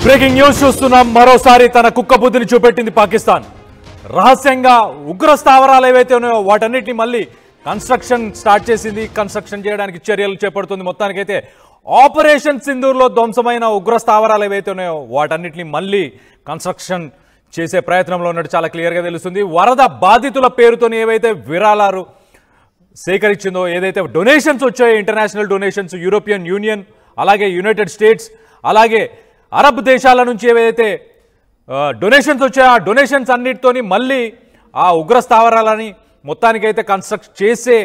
Breaking news చూస్తున్నాం. మరోసారి తన కుక్క బుద్ధిని చూపెట్టింది పాకిస్తాన్. రహస్యంగా ఉగ్ర స్థావరాలు ఏవైతే ఉన్నాయో వాటన్నిటిని మళ్ళీ కన్స్ట్రక్షన్ స్టార్ట్ చేసింది. కన్స్ట్రక్షన్ చేయడానికి చర్యలు చేపడుతుంది. మొత్తానికైతే ఆపరేషన్ సింధూర్లో ధ్వంసమైన ఉగ్ర స్థావరాలు ఏవైతే ఉన్నాయో వాటన్నిటిని మళ్ళీ కన్స్ట్రక్షన్ చేసే ప్రయత్నంలో ఉన్నట్టు చాలా క్లియర్గా తెలుస్తుంది. వరద బాధితుల పేరుతో ఏవైతే విరాళాలు సేకరించిందో, ఏదైతే డొనేషన్స్ వచ్చాయో, ఇంటర్నేషనల్ డొనేషన్స్, యూరోపియన్ యూనియన్, అలాగే యునైటెడ్ స్టేట్స్, అలాగే అరబ్ దేశాల నుంచి ఏవైతే డొనేషన్స్ వచ్చాయో ఆ డొనేషన్స్ అన్నిటితోని మళ్ళీ ఆ ఉగ్ర స్థావరాలని మొత్తానికైతే కన్స్ట్రక్ట్ చేసే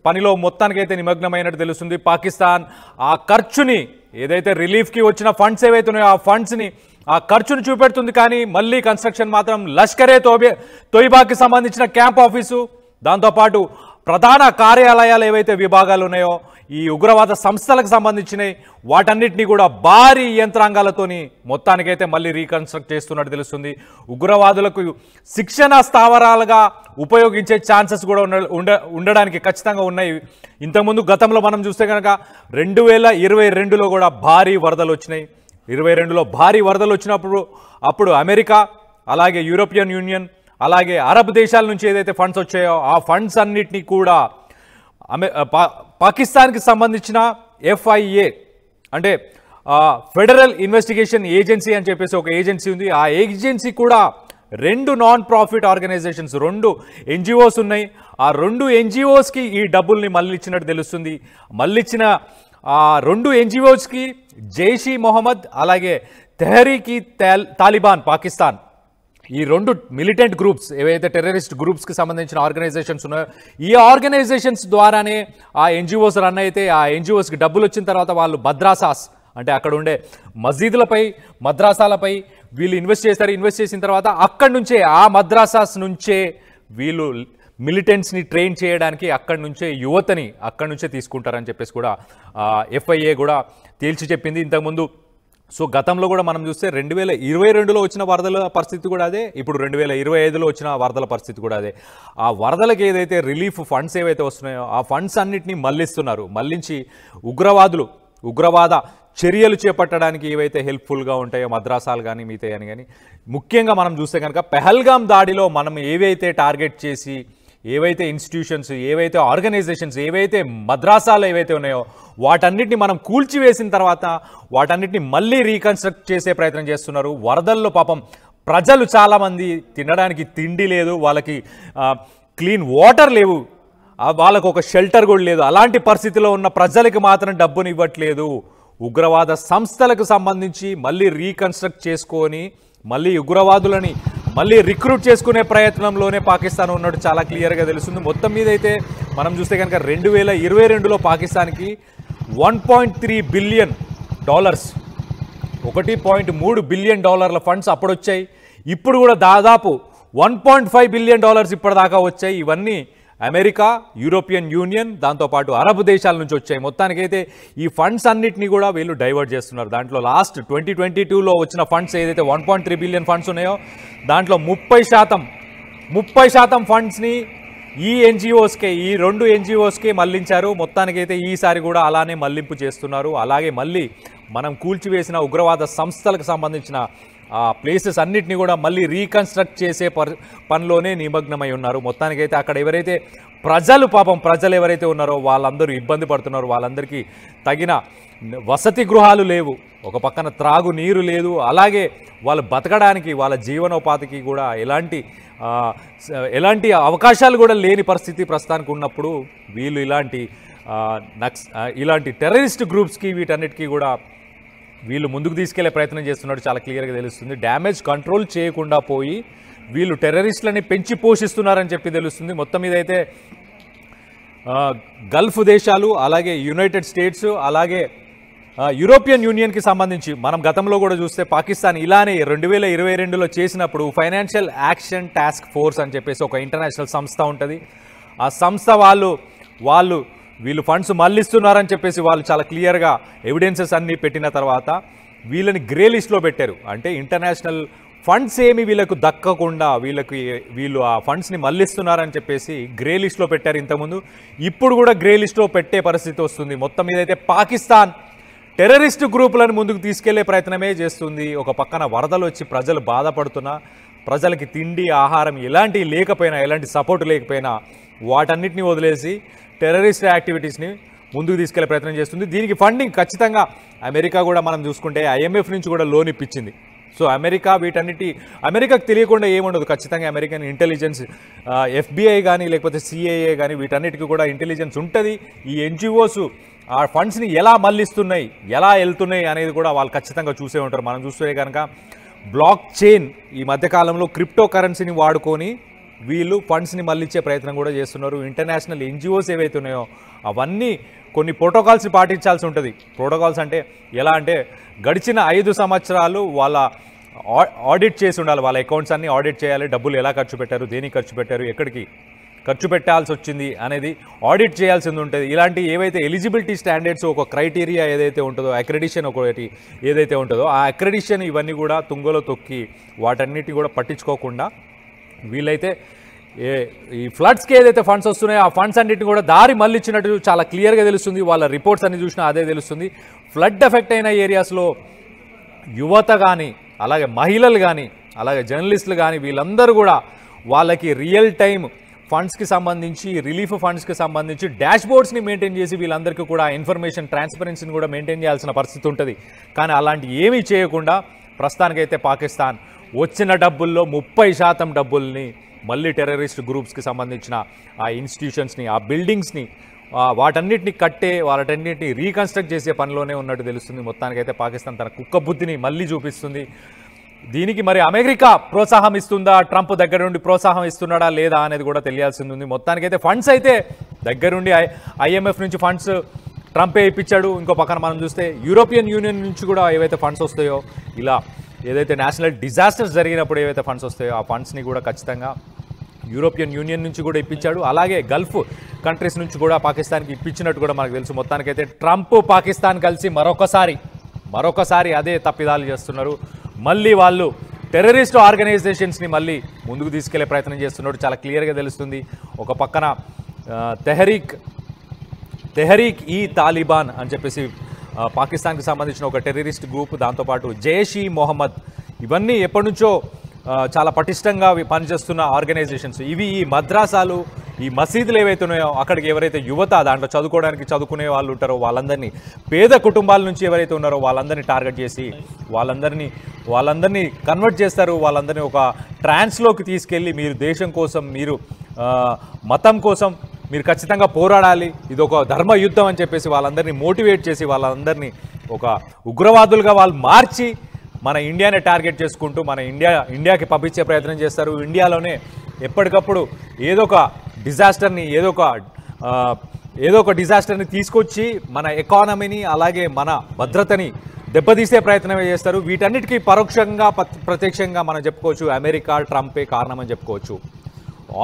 పనిలో మొత్తానికైతే నిమగ్నమైనట్టు తెలుస్తుంది. పాకిస్తాన్ ఆ ఖర్చుని, ఏదైతే రిలీఫ్కి వచ్చిన ఫండ్స్ ఏవైతే ఉన్నాయో ఆ ఫండ్స్ని, ఆ ఖర్చును చూపెడుతుంది. కానీ మళ్ళీ కన్స్ట్రక్షన్ మాత్రం లష్కరే తోయిబాకి సంబంధించిన క్యాంప్ ఆఫీసు, దాంతోపాటు ప్రధాన కార్యాలయాలు ఏవైతే విభాగాలు ఉన్నాయో ఈ ఉగ్రవాద సంస్థలకు సంబంధించినవి వాటన్నిటినీ కూడా భారీ యంత్రాంగాలతోని మొత్తానికైతే మళ్ళీ రీకన్స్ట్రక్ట్ చేస్తున్నట్టు తెలుస్తుంది. ఉగ్రవాదులకు శిక్షణ స్థావరాలుగా ఉపయోగించే ఛాన్సెస్ కూడా ఉండడానికి ఖచ్చితంగా ఉన్నాయి. ఇంతకుముందు గతంలో మనం చూస్తే కనుక 2022లో కూడా భారీ వరదలు వచ్చినాయి. 22లో భారీ వరదలు వచ్చినప్పుడు అప్పుడు అమెరికా, అలాగే యూరోపియన్ యూనియన్, అలాగే అరబ్ దేశాల నుంచి ఏదైతే ఫండ్స్ వచ్చాయో ఆ ఫండ్స్ అన్నిటినీ కూడా పాకిస్తాన్కి సంబంధించిన FIA అంటే ఫెడరల్ ఇన్వెస్టిగేషన్ ఏజెన్సీ అని చెప్పేసి ఒక ఏజెన్సీ ఉంది. ఆ ఏజెన్సీ కూడా 2 నాన్ ప్రాఫిట్ ఆర్గనైజేషన్స్, 2 NGOs ఉన్నాయి. ఆ 2 NGOస్కి ఈ డబ్బుల్ని మళ్ళీ ఇచ్చినట్టు తెలుస్తుంది. మళ్ళీ ఇచ్చిన ఆ 2 NGOస్కి జైష్ ఈ మొహమ్మద్, అలాగే తెహరీక్ తాలిబాన్ పాకిస్తాన్, ఈ 2 మిలిటెంట్ గ్రూప్స్ ఏవైతే టెర్రరిస్ట్ గ్రూప్స్కి సంబంధించిన ఆర్గనైజేషన్స్ ఉన్నాయో ఈ ఆర్గనైజేషన్స్ ద్వారానే ఆ NGOs రన్ అయితే ఆ NGOస్కి డబ్బులు వచ్చిన తర్వాత వాళ్ళు మద్రాసాస్ అంటే అక్కడ ఉండే మసీదులపై, మద్రాసాలపై వీళ్ళు ఇన్వెస్ట్ చేస్తారు. ఇన్వెస్ట్ చేసిన తర్వాత అక్కడి నుంచే, ఆ మద్రాసాస్ నుంచే వీళ్ళు మిలిటెంట్స్ని ట్రైన్ చేయడానికి అక్కడి నుంచే యువతని అక్కడి నుంచే తీసుకుంటారని చెప్పేసి కూడా FIA కూడా తేల్చి చెప్పింది ఇంతకుముందు. సో గతంలో కూడా మనం చూస్తే 2022లో వచ్చిన వరదల పరిస్థితి కూడా అదే, ఇప్పుడు 2025లో వచ్చిన వరదల పరిస్థితి కూడా అదే. ఆ వరదలకు ఏదైతే రిలీఫ్ ఫండ్స్ ఏవైతే వస్తున్నాయో ఆ ఫండ్స్ అన్నిటినీ మళ్ళిస్తున్నారు. మళ్ళించి ఉగ్రవాద చర్యలు చేపట్టడానికి ఏవైతే హెల్ప్ఫుల్గా ఉంటాయో మద్రాసాలు కానీ మిగతా అని కానీ, ముఖ్యంగా మనం చూస్తే కనుక పెహల్గామ్ దాడిలో మనం ఏవైతే టార్గెట్ చేసి ఏవైతే ఇన్స్టిట్యూషన్స్, ఏవైతే ఆర్గనైజేషన్స్, ఏవైతే మద్రాసాలు ఏవైతే ఉన్నాయో వాటన్నిటిని మనం కూల్చివేసిన తర్వాత వాటన్నిటిని మళ్ళీ రీకన్స్ట్రక్ట్ చేసే ప్రయత్నం చేస్తున్నారు. వరదల్లో పాపం ప్రజలు చాలామంది తినడానికి తిండి లేదు, వాళ్ళకి క్లీన్ వాటర్ లేవు, వాళ్ళకు ఒక షెల్టర్ కూడా లేదు. అలాంటి పరిస్థితిలో ఉన్న ప్రజలకు మాత్రం డబ్బుని ఇవ్వట్లేదు. ఉగ్రవాద సంస్థలకు సంబంధించి మళ్ళీ రీకన్స్ట్రక్ట్ చేసుకొని మళ్ళీ ఉగ్రవాదులని మళ్ళీ రిక్రూట్ చేసుకునే ప్రయత్నంలోనే పాకిస్తాన్ ఉన్నట్టు చాలా క్లియర్గా తెలుస్తుంది. మొత్తం మీద అయితే మనం చూస్తే కనుక 2022లో పాకిస్తాన్కి $1.3 బిలియన్, $1.3 బిలియన్ ఫండ్స్ అప్పుడొచ్చాయి. ఇప్పుడు కూడా దాదాపు $1.5 బిలియన్ ఇప్పటిదాకా వచ్చాయి. ఇవన్నీ అమెరికా, యూరోపియన్ యూనియన్, దాంతోపాటు అరబ్ దేశాల నుంచి వచ్చాయి. మొత్తానికైతే ఈ ఫండ్స్ అన్నిటినీ కూడా వీళ్ళు డైవర్ట్ చేస్తున్నారు. దాంట్లో లాస్ట్ 2022లో వచ్చిన ఫండ్స్ ఏదైతే 1.3 బిలియన్ ఫండ్స్ ఉన్నాయో దాంట్లో 30% ఫండ్స్ని ఈ NGOస్కే, ఈ 2 NGOస్కే మళ్లించారు. మొత్తానికైతే ఈసారి కూడా అలానే మళ్లింపు చేస్తున్నారు. అలాగే మళ్ళీ మనం కూల్చివేసిన ఉగ్రవాద సంస్థలకు సంబంధించిన ఆ ప్లేసెస్ అన్నిటినీ కూడా మళ్ళీ రీకన్స్ట్రక్ట్ చేసే పనిలోనే నిమగ్నమై ఉన్నారు. మొత్తానికైతే అక్కడ ఎవరైతే ప్రజలు ఎవరైతే ఉన్నారో వాళ్ళందరూ ఇబ్బంది పడుతున్నారు. వాళ్ళందరికీ తగిన వసతి గృహాలు లేవు, ఒక పక్కన త్రాగు నీరు లేదు, అలాగే వాళ్ళు బతకడానికి, వాళ్ళ జీవనోపాధికి కూడా ఎలాంటి అవకాశాలు కూడా లేని పరిస్థితి ప్రస్తుతానికి ఉన్నప్పుడు వీళ్ళు ఇలాంటి టెర్రరిస్ట్ గ్రూప్స్కి వీటన్నిటికీ కూడా వీళ్ళు ముందుకు తీసుకెళ్లే ప్రయత్నం చేస్తున్నట్టు చాలా క్లియర్గా తెలుస్తుంది. డ్యామేజ్ కంట్రోల్ చేయకుండా పోయి వీళ్ళు టెర్రరిస్టులని పెంచి పోషిస్తున్నారని చెప్పి తెలుస్తుంది. మొత్తం మీద అయితే గల్ఫ్ దేశాలు, అలాగే యునైటెడ్ స్టేట్స్, అలాగే యూరోపియన్ యూనియన్కి సంబంధించి మనం గతంలో కూడా చూస్తే పాకిస్తాన్ ఇలానే 2022లో చేసినప్పుడు ఫైనాన్షియల్ యాక్షన్ టాస్క్ ఫోర్స్ అని చెప్పేసి ఒక ఇంటర్నేషనల్ సంస్థ ఉంటుంది. ఆ సంస్థ వీళ్ళు ఫండ్స్ మళ్ళిస్తున్నారని చెప్పేసి వాళ్ళు చాలా క్లియర్గా ఎవిడెన్సెస్ అన్నీ పెట్టిన తర్వాత వీళ్ళని గ్రే లిస్ట్లో పెట్టారు. అంటే ఇంటర్నేషనల్ ఫండ్స్ ఏమి వీళ్ళకు దక్కకుండా వీళ్ళు ఆ ఫండ్స్ని మళ్ళిస్తున్నారని చెప్పేసి గ్రే లిస్ట్లో పెట్టారు ఇంతకుముందు. ఇప్పుడు కూడా గ్రే లిస్ట్లో పెట్టే పరిస్థితి వస్తుంది. మొత్తం మీదైతే పాకిస్తాన్ టెర్రరిస్ట్ గ్రూపులను ముందుకు తీసుకెళ్లే ప్రయత్నమే చేస్తుంది. ఒక పక్కన వరదలు వచ్చి ప్రజలు బాధపడుతున్నా, ప్రజలకి తిండి ఆహారం ఎలాంటివి లేకపోయినా, ఎలాంటి సపోర్ట్ లేకపోయినా వాటన్నిటిని వదిలేసి టెర్రరిస్ట్ యాక్టివిటీస్ని ముందుకు తీసుకెళ్లే ప్రయత్నం చేస్తుంది. దీనికి ఫండింగ్ ఖచ్చితంగా అమెరికా కూడా మనం చూసుకుంటే IMF నుంచి కూడా లోన్ ఇప్పించింది. సో అమెరికాకు తెలియకుండా ఏముండదు. ఖచ్చితంగా అమెరికన్ ఇంటెలిజెన్స్ FBI కానీ లేకపోతే CIA కానీ వీటన్నిటికీ కూడా ఇంటెలిజెన్స్ ఉంటుంది. ఈ NGOs ఆ ఫండ్స్ని ఎలా మళ్ళిస్తున్నాయి, ఎలా వెళ్తున్నాయి అనేది కూడా వాళ్ళు ఖచ్చితంగా చూసే ఉంటారు. మనం చూస్తే కనుక బ్లాక్ చైన్ ఈ మధ్యకాలంలో క్రిప్టో కరెన్సీని వాడుకొని వీళ్ళు ఫండ్స్ని మళ్ళించే ప్రయత్నం కూడా చేస్తున్నారు. ఇంటర్నేషనల్ NGOs ఏవైతే ఉన్నాయో అవన్నీ కొన్ని ప్రోటోకాల్స్ని పాటించాల్సి ఉంటుంది. ప్రోటోకాల్స్ అంటే ఎలా అంటే గడిచిన 5 సంవత్సరాలు వాళ్ళ ఆడిట్ చేసి ఉండాలి. వాళ్ళ అకౌంట్స్ అన్నీ ఆడిట్ చేయాలి. డబ్బులు ఎలా ఖర్చు పెట్టారు, దేనికి ఖర్చు పెట్టారు, ఎక్కడికి ఖర్చు పెట్టాల్సి వచ్చింది అనేది ఆడిట్ చేయాల్సింది ఉంటుంది. ఇలాంటి ఏవైతే ఎలిజిబిలిటీ స్టాండర్డ్స్ ఒక క్రైటీరియా ఏదైతే ఉంటుందో, అక్రెడిషన్ ఒకటి ఏదైతే ఉంటుందో ఆ అక్రెడిషన్ ఇవన్నీ కూడా తుంగలో తొక్కి వాటన్నిటిని కూడా పట్టించుకోకుండా వీళ్ళైతే ఈ ఫ్లడ్స్కి ఏదైతే ఫండ్స్ వస్తున్నాయో ఆ ఫండ్స్ అన్నిటిని కూడా దారి మళ్ళించినట్టు చాలా క్లియర్గా తెలుస్తుంది. వాళ్ళ రిపోర్ట్స్ అన్ని చూసినా అదే తెలుస్తుంది. ఫ్లడ్ ఎఫెక్ట్ అయిన ఏరియాస్లో యువత కానీ, అలాగే మహిళలు కానీ, అలాగే జర్నలిస్టులు కానీ వీళ్ళందరూ కూడా వాళ్ళకి రియల్ టైం ఫండ్స్కి సంబంధించి, రిలీఫ్ ఫండ్స్కి సంబంధించి డాష్ బోర్డ్స్ని మెయింటైన్ చేసి వీళ్ళందరికీ కూడా ఇన్ఫర్మేషన్ ట్రాన్స్పరెన్సీని కూడా మెయింటైన్ చేయాల్సిన పరిస్థితి ఉంటుంది. కానీ అలాంటి ఏమీ చేయకుండా ప్రస్తుతానికైతే పాకిస్తాన్ వచ్చిన డబ్బుల్లో 30% డబ్బుల్ని మళ్ళీ టెర్రరిస్ట్ గ్రూప్స్కి సంబంధించిన ఆ ఇన్స్టిట్యూషన్స్ని, ఆ బిల్డింగ్స్ని వాటన్నిటిని వాటన్నిటిని రీకన్స్ట్రక్ట్ చేసే పనిలోనే ఉన్నట్టు తెలుస్తుంది. మొత్తానికైతే పాకిస్తాన్ తన కుక్క బుద్ధిని మళ్ళీ చూపిస్తుంది. దీనికి మరి అమెరికా ప్రోత్సాహం ఇస్తుందా, ట్రంప్ దగ్గర నుండి ప్రోత్సాహం ఇస్తున్నాడా లేదా అనేది కూడా తెలియాల్సింది ఉంది. మొత్తానికైతే ఫండ్స్ అయితే దగ్గరుండి IMF నుంచి ఫండ్స్ ట్రంపే ఇప్పించాడు. ఇంకో పక్కన మనం చూస్తే యూరోపియన్ యూనియన్ నుంచి కూడా ఏవైతే ఫండ్స్ వస్తాయో, ఇలా ఏదైతే నేషనల్ డిజాస్టర్స్ జరిగినప్పుడు ఏవైతే ఫండ్స్ వస్తాయో ఆ ఫండ్స్ని కూడా ఖచ్చితంగా యూరోపియన్ యూనియన్ నుంచి కూడా ఇప్పించాడు. అలాగే గల్ఫ్ కంట్రీస్ నుంచి కూడా పాకిస్తాన్కి ఇప్పించినట్టు కూడా మనకు తెలుసు. మొత్తానికైతే ట్రంప్ పాకిస్తాన్ కలిసి మరొకసారి అదే తప్పిదాలు చేస్తున్నారు. మళ్ళీ వాళ్ళు టెర్రరిస్ట్ ఆర్గనైజేషన్స్ని మళ్ళీ ముందుకు తీసుకెళ్లే ప్రయత్నం చేస్తున్నారు. చాలా క్లియర్గా తెలుస్తుంది. ఒక పక్కన తెహరీక్ ఈ తాలిబాన్ అని చెప్పేసి పాకిస్తాన్కి సంబంధించిన ఒక టెర్రరిస్ట్ గ్రూప్, దాంతోపాటు జైష్ ఈ మొహమ్మద్, ఇవన్నీ ఎప్పటి నుంచో చాలా పటిష్టంగా పనిచేస్తున్న ఆర్గనైజేషన్స్. ఇవి ఈ మద్రాసాలు, ఈ మసీదులు ఏవైతే ఉన్నాయో అక్కడికి ఎవరైతే యువత దాంట్లో చదువుకునే వాళ్ళు ఉంటారో వాళ్ళందరినీ, పేద కుటుంబాల నుంచి ఎవరైతే ఉన్నారో వాళ్ళందరినీ టార్గెట్ చేసి వాళ్ళందరినీ కన్వర్ట్ చేస్తారు. వాళ్ళందరినీ ఒక ట్రాన్స్లోకి తీసుకెళ్ళి మీరు దేశం కోసం, మీరు మతం కోసం మీరు ఖచ్చితంగా పోరాడాలి, ఇది ఒక ధర్మ యుద్ధం అని చెప్పేసి వాళ్ళందరినీ మోటివేట్ చేసి వాళ్ళందరినీ ఒక ఉగ్రవాదులుగా వాళ్ళు మార్చి మన ఇండియానే టార్గెట్ చేసుకుంటూ మన ఇండియాకి పంపించే ప్రయత్నం చేస్తారు. ఇండియాలోనే ఎప్పటికప్పుడు ఏదో ఒక డిజాస్టర్ని తీసుకొచ్చి మన ఎకానమీని, అలాగే మన భద్రతని దెబ్బతీసే ప్రయత్నమే చేస్తారు. వీటన్నిటికీ పరోక్షంగా ప్రత్యక్షంగా మనం చెప్పుకోవచ్చు అమెరికా, ట్రంపే కారణమని చెప్పుకోవచ్చు.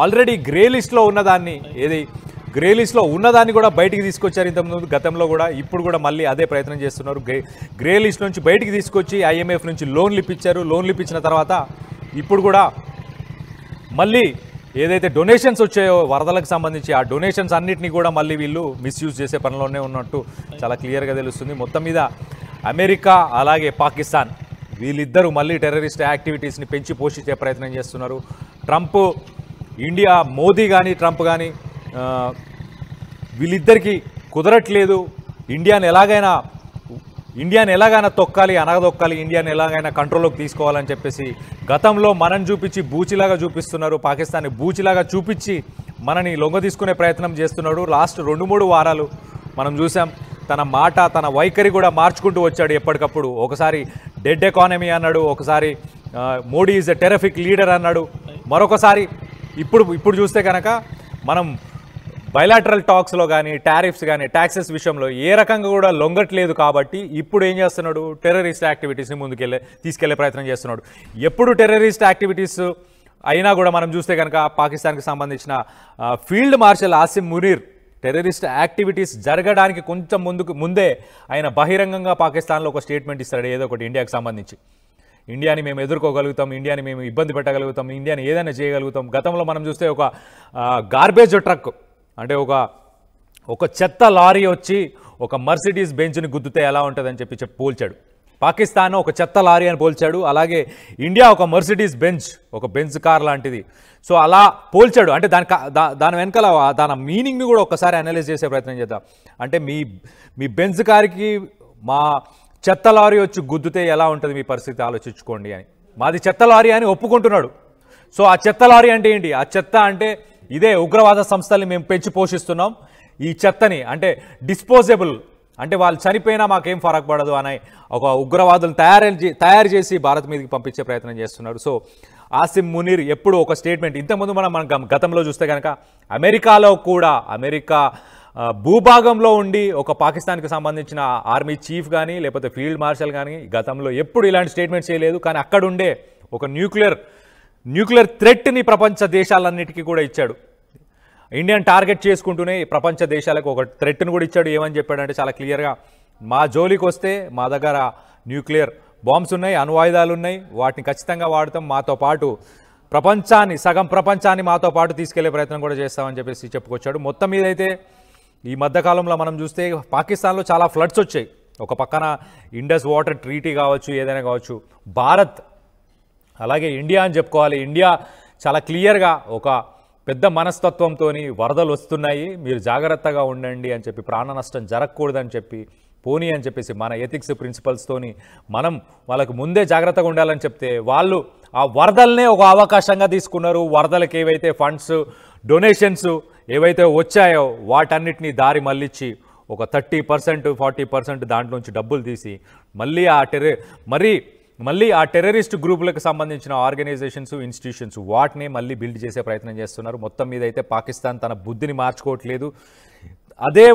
ఆల్రెడీ గ్రే లిస్ట్లో ఉన్నదాన్ని కూడా బయటికి తీసుకొచ్చారు ఇంతకుముందు గతంలో కూడా. ఇప్పుడు కూడా మళ్ళీ అదే ప్రయత్నం చేస్తున్నారు. గ్రే లిస్ట్ నుంచి బయటికి తీసుకొచ్చి IMF నుంచి లోన్లు ఇప్పించారు. లోన్లు ఇప్పించిన తర్వాత ఇప్పుడు కూడా మళ్ళీ ఏదైతే డొనేషన్స్ వచ్చాయో వరదలకు సంబంధించి ఆ డొనేషన్స్ అన్నిటినీ కూడా మళ్ళీ వీళ్ళు మిస్యూజ్ చేసే పనిలోనే ఉన్నట్టు చాలా క్లియర్గా తెలుస్తుంది. మొత్తం మీద అమెరికా అలాగే పాకిస్తాన్ వీళ్ళిద్దరూ మళ్ళీ టెర్రరిస్ట్ యాక్టివిటీస్ని పెంచి పోషించే ప్రయత్నం చేస్తున్నారు. మోదీ కానీ ట్రంప్ కానీ వీళ్ళిద్దరికీ కుదరట్లేదు. ఇండియాని ఎలాగైనా తొక్కాలి, అనగదొక్కాలి, ఇండియాని ఎలాగైనా కంట్రోల్లోకి తీసుకోవాలని చెప్పేసి గతంలో మనం చూపించి బూచిలాగా చూపిస్తున్నారు. పాకిస్తాన్ని బూచిలాగా చూపించి మనని లొంగ తీసుకునే ప్రయత్నం చేస్తున్నాడు. లాస్ట్ 2-3 వారాలు మనం చూసాం. తన మాట, తన వైఖరి కూడా మార్చుకుంటూ వచ్చాడు ఎప్పటికప్పుడు. ఒకసారి డెడ్ ఎకానమీ అన్నాడు, ఒకసారి Modi is a terrific leader అన్నాడు, మరొకసారి ఇప్పుడు చూస్తే కనుక మనం బయలాటరల్ టాక్స్లో కానీ, టారిఫ్స్ కానీ, ట్యాక్సెస్ విషయంలో ఏ రకంగా కూడా లొంగట్లేదు. కాబట్టి ఇప్పుడు ఏం చేస్తున్నాడు, టెర్రరిస్ట్ యాక్టివిటీస్ని తీసుకెళ్లే ప్రయత్నం చేస్తున్నాడు. ఎప్పుడు టెర్రరిస్ట్ యాక్టివిటీస్ అయినా కూడా మనం చూస్తే కనుక పాకిస్తాన్కి సంబంధించిన field marshal Asim Munir terrorist activities జరగడానికి కొంచెం ముందే ఆయన బహిరంగంగా పాకిస్తాన్లో ఒక స్టేట్మెంట్ ఇస్తాడు, ఏదో ఒకటి ఇండియాకి సంబంధించి. ఇండియాని మేము ఎదుర్కోగలుగుతాం, ఇండియాని మేము ఇబ్బంది పెట్టగలుగుతాం, ఇండియాని ఏదైనా చేయగలుగుతాం. గతంలో మనం చూస్తే ఒక గార్బేజ్ ట్రక్ అంటే ఒక చెత్త లారీ వచ్చి ఒక మర్సిడీస్ బెంచ్ని గుద్దుతే ఎలా ఉంటుందని చెప్పి పోల్చాడు. పాకిస్తాన్ ఒక చెత్త లారీ అని పోల్చాడు. అలాగే ఇండియా ఒక మర్సిడీస్ బెంచ్, ఒక బెంజ్ కార్ లాంటిది. సో అలా పోల్చాడు. అంటే దాని వెనకాల దాని మీనింగ్ని కూడా ఒకసారి అనలైజ్ చేసే ప్రయత్నం చేద్దాం. అంటే మీ బెంజ్ కార్కి మా చెత్త లారీ వచ్చి గుద్దుతే ఎలా ఉంటుంది మీ పరిస్థితి ఆలోచించుకోండి అని. మాది చెత్త లారీ అని ఒప్పుకుంటున్నాడు. సో ఆ చెత్త లారీ అంటే ఏంటి? ఆ చెత్త అంటే ఇదే ఉగ్రవాద సంస్థల్ని మేము పెంచి పోషిస్తున్నాం. ఈ చెత్తని అంటే డిస్పోజబుల్, అంటే వాళ్ళు చనిపోయినా మాకేం ఫరక్ పడదు అని ఒక ఉగ్రవాదులను తయారు చేసి భారత్ మీదకి పంపించే ప్రయత్నం చేస్తున్నాడు. సో ఆసిమ్ మునీర్ ఎప్పుడు ఒక స్టేట్మెంట్, ఇంతకుముందు మనం గతంలో చూస్తే కనుక అమెరికాలో కూడా అమెరికా భూభాగంలో ఉండి ఒక పాకిస్తాన్కి సంబంధించిన ఆర్మీ చీఫ్ కానీ లేకపోతే ఫీల్డ్ మార్షల్ కానీ గతంలో ఎప్పుడు ఇలాంటి స్టేట్మెంట్ చేయలేదు. కానీ అక్కడుండే ఒక న్యూక్లియర్ థ్రెట్ని ప్రపంచ దేశాలన్నిటికీ కూడా ఇచ్చాడు. ఇండియన్ టార్గెట్ చేసుకుంటూనే ప్రపంచ దేశాలకు ఒక థ్రెట్ను కూడా ఇచ్చాడు. ఏమని చెప్పాడంటే చాలా క్లియర్గా, మా జోలికి వస్తే మా దగ్గర న్యూక్లియర్ బాంబ్స్ ఉన్నాయి, అణ్వాయుధాలు ఉన్నాయి, వాటిని ఖచ్చితంగా వాడతాం, మాతో పాటు సగం ప్రపంచాన్ని మాతో పాటు తీసుకెళ్లే ప్రయత్నం కూడా చేస్తామని చెప్పేసి చెప్పుకొచ్చాడు. మొత్తం మీద అయితే ఈ మధ్యకాలంలో మనం చూస్తే పాకిస్తాన్లో చాలా ఫ్లడ్స్ వచ్చాయి. ఒక పక్కన ఇండస్ వాటర్ ట్రీటీ కావచ్చు, ఏదైనా కావచ్చు. భారత్ అలాగే ఇండియా అని చెప్పుకోవాలి. ఇండియా చాలా క్లియర్గా ఒక పెద్ద మనస్తత్వంతో వరదలు వస్తున్నాయి, మీరు జాగ్రత్తగా ఉండండి అని చెప్పి, ప్రాణ నష్టం జరగకూడదని చెప్పి, పోనీ అని చెప్పేసి మన ఎథిక్స్ ప్రిన్సిపల్స్తోని మనం వాళ్ళకు ముందే జాగ్రత్తగా ఉండాలని చెప్తే వాళ్ళు ఆ వరదలనే ఒక అవకాశంగా తీసుకున్నారు. వరదలకు ఏవైతే ఫండ్స్ డొనేషన్స్ ఏవైతే వచ్చాయో వాటన్నిటినీ దారి మళ్ళించి ఒక 30% 40% దాంట్లో నుంచి డబ్బులు తీసి మళ్ళీ ఆ టెర్రరిస్ట్ గ్రూపులకు సంబంధించిన ఆర్గనైజేషన్స్, ఇన్స్టిట్యూషన్స్ వాటిని మళ్ళీ బిల్డ్ చేసే ప్రయత్నం చేస్తున్నారు. మొత్తం మీద అయితే పాకిస్తాన్ తన బుద్ధిని మార్చుకోవట్లేదు. అదే